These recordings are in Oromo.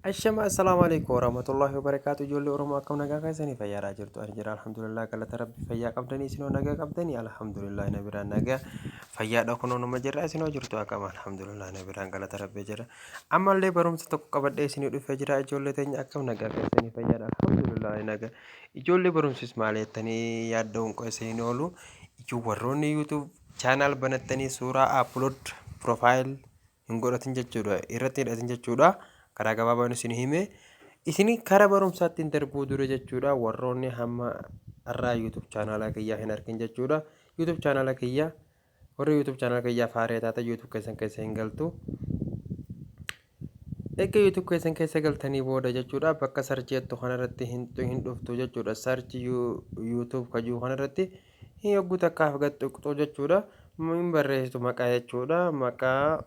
Ashama assalamu alaikum warahmatullahi wabarakatuh ijoollee Oromoo akkam nagaa keessanii fayyaadhaa jirtu ani jira alhamdulillah galata rabbi fayyaa qabdanii isinoo nagaa qabdanii alhamdulillah na biraan nagaa fayyaadha kunoo nama jirra isinoo jirtu akkam alhamdulillah na biraan galata rabbi jira ammallee barumsa tokko qabadhee isinii dhufee jira ijoollee teenya akkam nagaa keessanii fayyaadha alhamdulillah nagaa ijoollee barumsis maal jettanii yaaddoon qo isinii oolu ijoo warroonni YouTube channel banattanii suuraa upload profile hin godhatin jechuudha irratti hidhatin jechuudha. Karaa gabaabaan isin hime isin karaa barumsaatti darbuu dura jechuudha warroonni hamma irraa YouTube channel kiyyaa hin argin jechuudha YouTube channel kiyyaa warri YouTube channel kiyyaa faaree taata YouTube keessan keessa hin galtu egaa YouTube keessan keessa galtanii booda jechuudha bakka sarchiitti kanarratti hin dhuftu jechuudha sarchi YouTube kajuu kanarratti hin yoggu takkaaf gattuqxu jechuudha min barreessitu maqaa jechuudha maqaa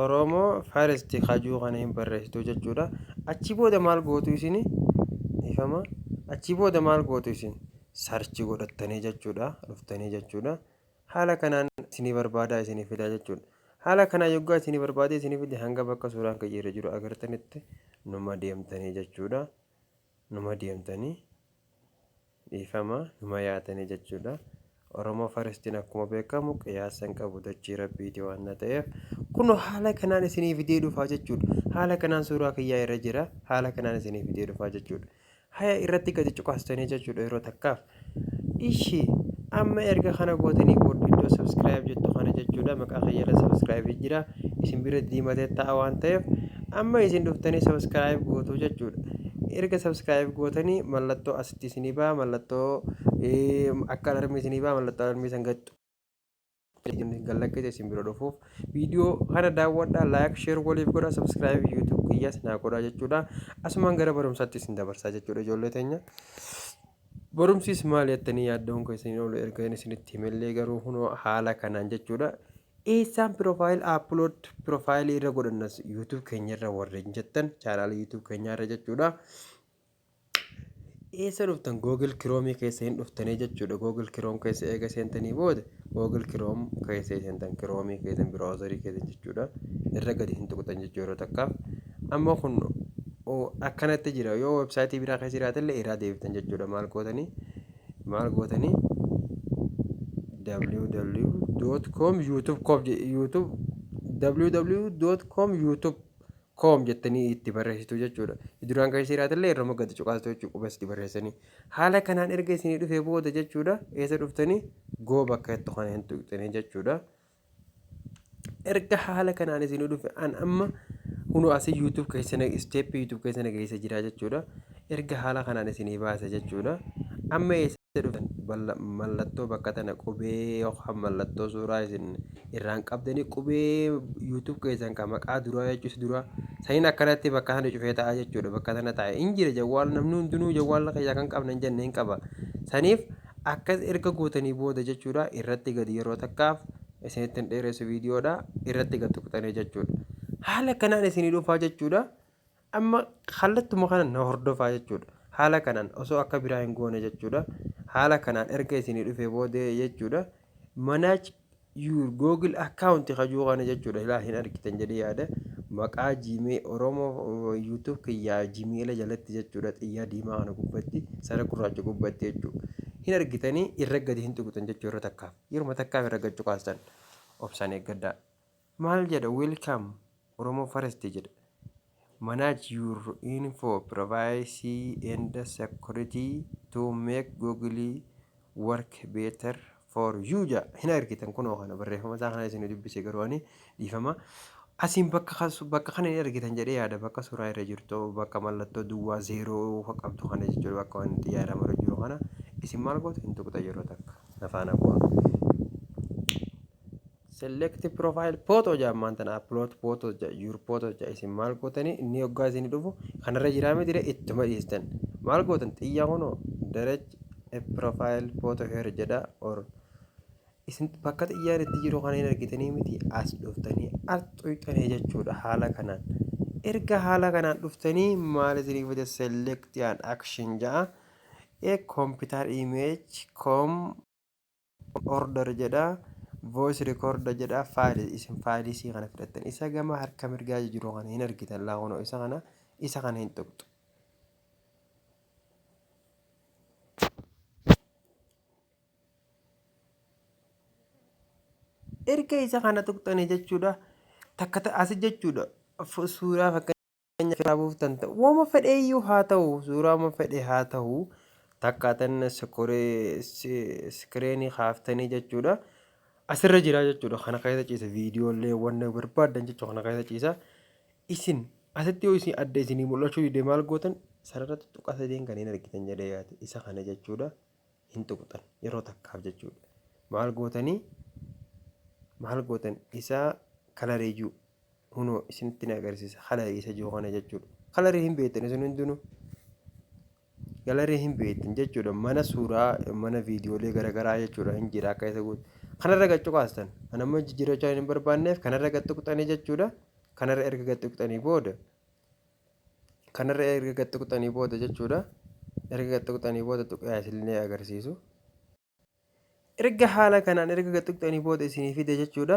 Oromoo Faaresti Kajuu kana hin barreessitu jechuudha. Achi booda maal gootu isin? Ifama. Achi booda maal gootu isin? Sarchi godhattanii jechuudha. Dhuftanii jechuudha. Haala kanaan isinii barbaadaa isinii fidaa jechuudha. Haala kanaan yoggaa isinii barbaadee isinii fide hanga bakka suuraan kiyyeera jiru agartanitti numa deemtanii jechuudha. Numa deemtanii ifama numa yaatanii jechuudha. Oromoo Faarestiin akkuma beekamu qiyaasan qabu dachii rabbiiti waan ta'eef kun haala kanaan isinii fidee dhufaa jechuudha. Haala kanaan suuraa kiyyaa irra jira. Haala kanaan isinii fidee dhufaa jechuudha. Haya irratti gadi cuqaastanii jechuudha yeroo takkaaf. Ishii amma erga kana gootanii booda iddoo subscribe jettu kana jechuudha maqaa kiyyala subscribe jira isin bira diimatee ta'a waan ta'eef amma isin dhuftanii subscribe gootu jechuudha. Erga subscribe gootanii mallattoo asitti isinii ba'a mallattoo akka alarmii isinii ba'a mallattoo alarmii san gattu. Gallakkee isin bira dhufuuf viidiyoo kana daawwadhaa like share waliif godhaa subscribe YouTube kiyyaas naa godhaa jechuudha. Asumaan gara barumsaatti isin dabarsaa jechuudha ijoollee teenya. Barumsis maal jettanii yaaddoon keessanii oolu erga isinitti himallee garuu kunoo haala kanaan jechuudha. Eessaan profile upload profile irra godhannas YouTube keenya irra warreen jettan channel YouTube keenya irra jechuudha. Eessa dhuftan Google Chrome keessa hin dhuftanii jechuudha. Google Chrome keessa eega seentanii booda Google Chrome keessa seentan Chrome keessa browserii keessa jechuudha. Irra gadi hin tuqtan jechuudha yeroo takkaaf. Amma kun akkanatti jira yoo websaayitii biraa keessa jiraatillee irraa deebitan jechuudha. Maal gootanii www.com YouTube www.com YouTube.com jettanii itti barreessitu jechuudha. Duraan kan jiraatillee irra gadi cuqaasatu jechuudha qubasti barreessanii. Haala kanaan erga isinii dhufee booda jechuudha eessa dhuftanii goo bakka itti kana hin tuqxanii jechuudha. Erga haala kanaan isinii dhufe an amma hunoo asii YouTube keessa step YouTube keessa nageessa jira jechuudha. Erga haala kanaan isinii baasa jechuudha. Amma eessa dhuftan mallattoo bakka tana qubee yookaan mallattoo suuraa isin irraan qabdanii qubee YouTube keessan kan maqaa duraa jechuus dura sayin akkanatti bakka sana cufee ta'a jechuudha. Bakka sana taa'e hin jira jawwaal namni hundinuu jawwaal kiyyaa kan qabna hin jenne hin qaba. Saniif akkas erga gootanii booda jechuudha irratti gadi yeroo takkaaf isinitti hin dheeressu viidiyoodha irratti gad tuqxanii jechuudha. Haala kanaan isinii dhufaa jechuudha. Amma kallattuma kana na hordofaa jechuudha. Haala kanaan osoo akka biraa hin goone jechuudha. Haala kanaan erga isinii dhufee booda jechuudha. Manage your Google account kajuu kana jechuudha. Ilaa hin argitan jedhee yaada. Maqaa Gmail Oromoo YouTube kiyyaa Gmail jalatti jechuudha. Xiyyaa diimaa kana gubbatti sara gurraacha gubbatti jechuudha. Hin argitanii irra gadi hin tuqtan jechuudha yeroo takkaaf. Yeroo takkaaf irra gadi cuqaastan obsaan eeggadhaa. Maal jedha welcome Oromoo Faarestii jedha. Manage your info, privacy and security to make Google work better for you. Hin argitan kunoo kana barreeffama isaa kana isin dubbise garuu ani dhiifama. Asiin bakka kana hin argitan jedhee yaada bakka suuraa irra jirtu bakka mallattoo duwwaa zeeroo qabdu kana jechuudha bakka waan xiyyaara mara jiru kana isin maal gootu hin tuqxa yeroo takka nafaan abbaa. Select profile photo jammaan tana upload photo your photo isin maal gootanii inni hoggaa isin dhufu kanarra jiraame dire ittuma dhiistan maal gootan xiyyaa kunoo direct profile photo here jedha or isin bakka xiyyaan itti jiru kana hin argitanii miti as dhuftanii as xuqxanii jechuudha haala kanaan erga haala kanaan dhuftanii maal isinii fide select an action ja'a computer image com order jedha voice recorder jedha faayilii isin faayilii isii kana fudhattan isa gama harka mirgaa jiru kana hin argitan laaqonoo isa kana hin tuqxu. Erga isa kana tuqxanii jechuudha takka as jechuudha suuraa fakkeenyaaf irraa buuftan wama fedheeyyuu haa ta'u suuraa wama fedhe haa ta'u takka tan iskireenii kaaftanii jechuudha. Asirra jira jechuudha kana keessa ciisa viidiyoolee wanna barbaadan jechuudha kana keessa ciisa isin asitti yoo isin adda isinii mul'achuu dide maal gootan sararratti tuqaa sadeen kan hin argitan jedhee yaate isa kana jechuudha hin tuqxan yeroo takkaaf jechuudha maal gootan isa kalariyyuu hunoo isinitti ni agarsiisa kalarii isa jiru kana jechuudha kalarii hin beektan isin hundinuu galarii hin beektan jechuudha mana suuraa mana viidiyoolee garaagaraa jechuudha hin jira akka isa guutu. Kanarra gad kaastan kan amma jijjiirachaa hin barbaanneef kanarra gad tuqxanii jechuudha kanarra erga gad tuqxanii booda jechuudha erga gad tuqxanii booda tuqaa isinillee agarsiisu erga haala kanaan erga gad tuqxanii booda isinii fide jechuudha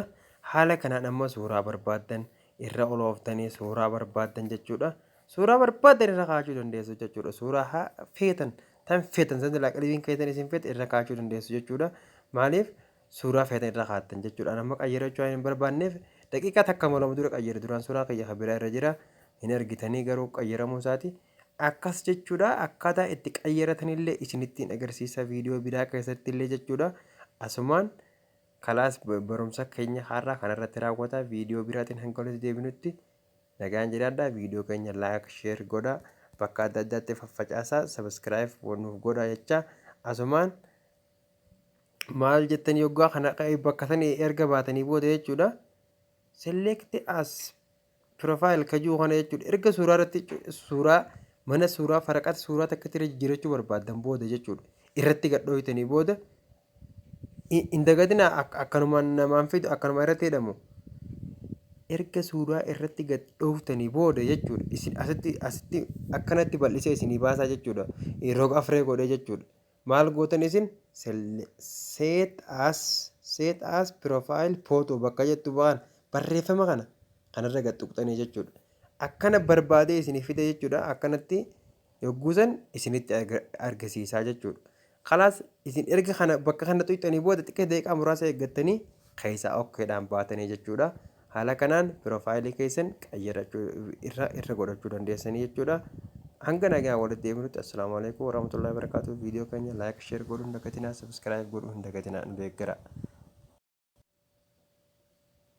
haala kanaan amma suuraa barbaaddan irra olooftanii suuraa barbaaddan jechuudha suuraa barbaaddan irra kaachuu dandeessu jechuudha suuraa feetan tan feetan san qalbiin keessan isin feete irra kaachuu dandeessu jechuudha maaliif suuraa feetan irra kaattan jechuudha amma qayyarachuu hin barbaanneef daqiiqaa takka malama dura qayyare duraan suuraa kiyya biraa irra jira hin argitanii garuu qayyaramuu isaati akkas jechuudha akkaataa itti qayyaratanillee isinittiin agarsiisa viidiyoo biraa keessatti illee jechuudha asumaan kalaas barumsa keenya har'aa kanarratti raawwata viidiyoo biraatiin hanga walitti deebinutti nagaan jedhaadha viidiyoo keenya laayik sheer godha bakka adda addaatti faffacaasaa sabiskiraayib nuuf godha jecha asumaan maal jettanii yoggaa kana bakka sanii erga baatanii booda jechuudha select as profile kajuu kana jechuudha erga suuraa irratti suuraa mana suuraa faraqata suuraa takkatti jijjiirachuu barbaadan booda jechuudha irratti gadhooytanii booda hin dagatinaa akkanumaan namaan fidu akkanuma irratti jedhamu erga suuraa irratti gadhooftanii booda jechuudha isin asitti akkanatti bal'isee isinii baasaa jechuudha yeroo afree godhee jechuudha maal gootan isin set as profile photo bakka jettu ba'an barreeffama kanarra gad tuqxanii jechuudha akkana barbaadee isinii fide jechuudha akkanatti yogguusan isinitti argisiisaa jechuudha kalaas isin erga kana bakka kana tuqxanii booda xiqqee daqiiqaa muraasa eeggattanii keessaa okkeedhaan baatanii jechuudha haala kanaan piroofaayilii keessan qayyarachuu irra godhachuu dandeessanii jechuudha hanga nagaa walitti deebinutti assalaamu alaikum warahmatullahi wabarakatuh viidiyoo keenya laayik sheer godhuu hin dagatinaa sabiskiraayib godhuu hin dagatinaa nu deeggara.